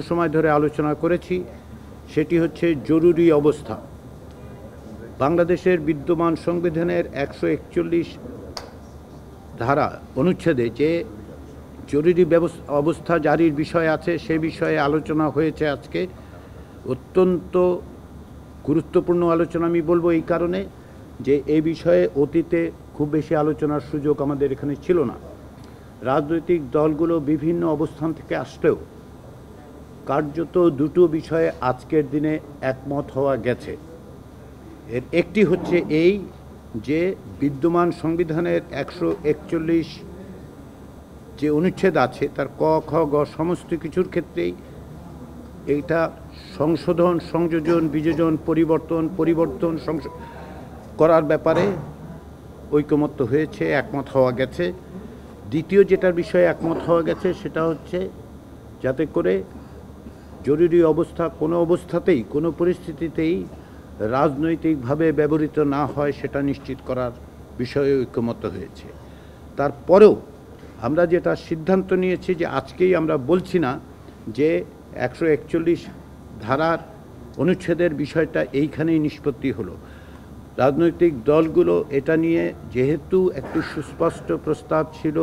সময় ধরে আলোচনা করেছি, সেটি হচ্ছে জরুরি অবস্থা। বাংলাদেশের বিদ্যমান সংবিধানের 141 ধারা অনুচ্ছেদে যে জরুরি অবস্থা জারির বিষয় আছে, সে বিষয়ে আলোচনা হয়েছে আজকে। অত্যন্ত গুরুত্বপূর্ণ আলোচনা আমি বলবো এই কারণে যে এই বিষয়ে অতীতে খুব বেশি আলোচনার সুযোগ আমাদের এখানে ছিল না। রাজনৈতিক দলগুলো বিভিন্ন অবস্থান থেকে আসলেও কার্যত দুটো বিষয়ে আজকের দিনে একমত হওয়া গেছে। এর একটি হচ্ছে এই যে বিদ্যমান সংবিধানের 141 যে অনুচ্ছেদ আছে তার ক, খ, গ সমস্ত কিছুর ক্ষেত্রেই এইটা সংশোধন, সংযোজন, বিযোজন, পরিবর্তন করার ব্যাপারে ঐকমত্য হয়েছে, একমত হওয়া গেছে। দ্বিতীয় যেটার বিষয়ে একমত হওয়া গেছে সেটা হচ্ছে যাতে করে জরুরি অবস্থা কোনো অবস্থাতেই, কোনো পরিস্থিতিতেই রাজনৈতিকভাবে ব্যবহৃত না হয় সেটা নিশ্চিত করার বিষয়ে ঐকমত্য হয়েছে। তারপরেও আমরা যেটা সিদ্ধান্ত নিয়েছি যে আজকেই আমরা বলছি না যে 141 ধারার অনুচ্ছেদের বিষয়টা এইখানেই নিষ্পত্তি হলো। রাজনৈতিক দলগুলো এটা নিয়ে যেহেতু একটি সুস্পষ্ট প্রস্তাব ছিল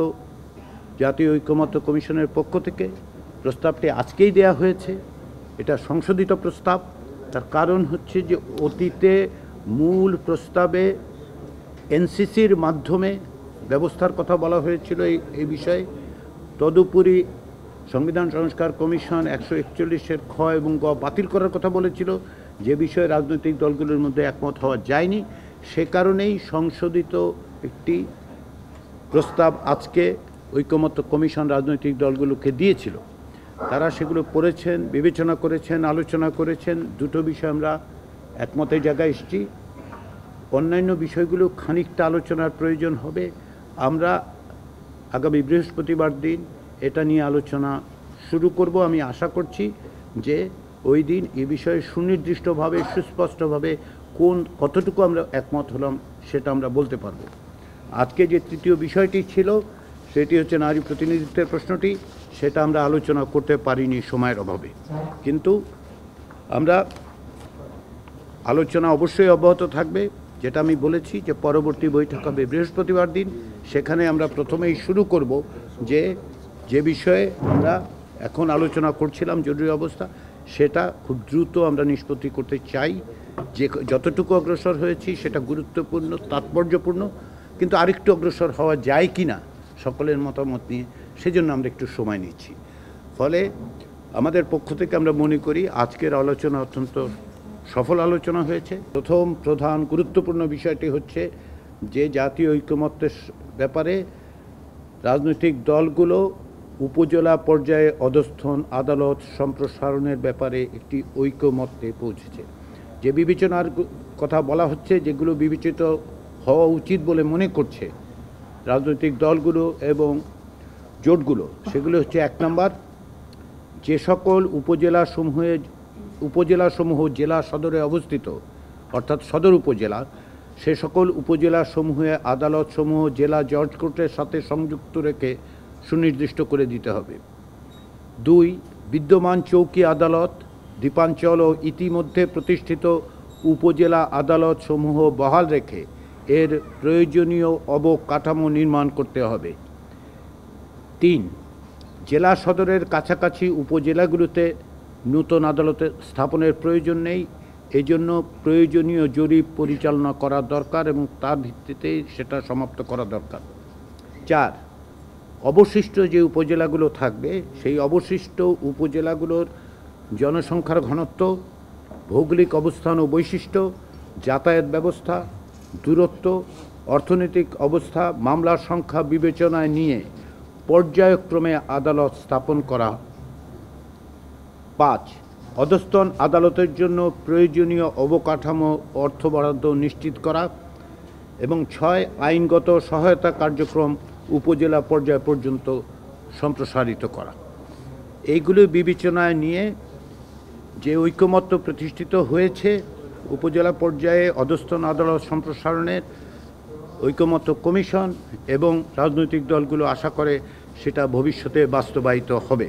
জাতীয় ঐকমত্য কমিশনের পক্ষ থেকে, প্রস্তাবটি আজকেই দেয়া হয়েছে। এটা সংশোধিত প্রস্তাব। তার কারণ হচ্ছে যে অতীতে মূল প্রস্তাবে এনসিসির মাধ্যমে ব্যবস্থার কথা বলা হয়েছিল এই বিষয়ে। তদুপরি সংবিধান সংস্কার কমিশন 141-এর খ এবং গ বাতিল করার কথা বলেছিল, যে বিষয়ে রাজনৈতিক দলগুলোর মধ্যে একমত হওয়া যায়নি। সে কারণেই সংশোধিত একটি প্রস্তাব আজকে ঐকমত্য কমিশন রাজনৈতিক দলগুলোকে দিয়েছিল। তারা সেগুলো পড়েছেন, বিবেচনা করেছেন, আলোচনা করেছেন। দুটো বিষয় আমরা একমতের জায়গায় এসেছি। অন্যান্য বিষয়গুলো খানিকটা আলোচনার প্রয়োজন হবে। আমরা আগামী বৃহস্পতিবার দিন এটা নিয়ে আলোচনা শুরু করব। আমি আশা করছি যে ওই দিন এ বিষয়ে সুনির্দিষ্টভাবে, সুস্পষ্টভাবে কতটুকু আমরা একমত হলাম সেটা আমরা বলতে পারব। আজকে যে তৃতীয় বিষয়টি ছিল সেটি হচ্ছে নারী প্রতিনিধিত্বের প্রশ্নটি, সেটা আমরা আলোচনা করতে পারিনি সময়ের অভাবে। কিন্তু আমরা আলোচনা অবশ্যই অব্যাহত থাকবে। যেটা আমি বলেছি যে পরবর্তী বৈঠক হবে বৃহস্পতিবার দিন। সেখানে আমরা প্রথমেই শুরু করব যে বিষয়ে আমরা এখন আলোচনা করছিলাম জরুরি অবস্থা, সেটা খুব দ্রুত আমরা নিষ্পত্তি করতে চাই। যে যতটুকু অগ্রসর হয়েছি সেটা গুরুত্বপূর্ণ, তাৎপর্যপূর্ণ, কিন্তু আরেকটু অগ্রসর হওয়া যায় কি না সকলের মতামত নিয়ে, সেজন্য আমরা একটু সময় নিচ্ছি। ফলে আমাদের পক্ষ থেকে আমরা মনে করি আজকের আলোচনা অত্যন্ত সফল আলোচনা হয়েছে। প্রথম প্রধান গুরুত্বপূর্ণ বিষয়টি হচ্ছে যে জাতীয় ঐকমত্যের ব্যাপারে রাজনৈতিক দলগুলো উপজেলা পর্যায়ে অধস্থন আদালত সম্প্রসারণের ব্যাপারে একটি ঐকমত্যে পৌঁছেছে। যে বিবেচনার কথা বলা হচ্ছে, যেগুলো বিবেচিত হওয়া উচিত বলে মনে করছে রাজনৈতিক দলগুলো এবং জোটগুলো, সেগুলো হচ্ছে 1 নম্বর, যে সকল উপজেলাসমূহ জেলা সদরে অবস্থিত, অর্থাৎ সদর উপজেলা, সে সকল উপজেলাসমূহে আদালতসমূহ জেলা জজ কোর্টের সাথে সংযুক্ত রেখে সুনির্দিষ্ট করে দিতে হবে। 2, বিদ্যমান চৌকি আদালত, দ্বীপাঞ্চল ও ইতিমধ্যে প্রতিষ্ঠিত উপজেলা আদালতসমূহ বহাল রেখে এর প্রয়োজনীয় অবকাঠামো নির্মাণ করতে হবে। 3, জেলা সদরের কাছাকাছি উপজেলাগুলোতে নূতন আদালতে স্থাপনের প্রয়োজন নেই। এজন্য প্রয়োজনীয় জরিপ পরিচালনা করা দরকার এবং তার ভিত্তিতে সেটা সমাপ্ত করা দরকার। 4, অবশিষ্ট যে উপজেলাগুলো থাকবে সেই অবশিষ্ট উপজেলাগুলোর জনসংখ্যার ঘনত্ব, ভৌগোলিক অবস্থান ও বৈশিষ্ট্য, যাতায়াত ব্যবস্থা, দূরত্ব, অর্থনৈতিক অবস্থা, মামলার সংখ্যা বিবেচনায় নিয়ে পর্যায়ক্রমে আদালত স্থাপন করা। 5, অধস্তন আদালতের জন্য প্রয়োজনীয় অবকাঠামো অর্থ বরাদ্দ নিশ্চিত করা। এবং 6, আইনগত সহায়তা কার্যক্রম উপজেলা পর্যায় পর্যন্ত সম্প্রসারিত করা। এইগুলো বিবেচনায় নিয়ে যে ঐকমত্য প্রতিষ্ঠিত হয়েছে উপজেলা পর্যায়ে অধস্তন আদালত সম্প্রসারণের, ঐকমত্য কমিশন এবং রাজনৈতিক দলগুলো আশা করে সেটা ভবিষ্যতে বাস্তবায়িত হবে।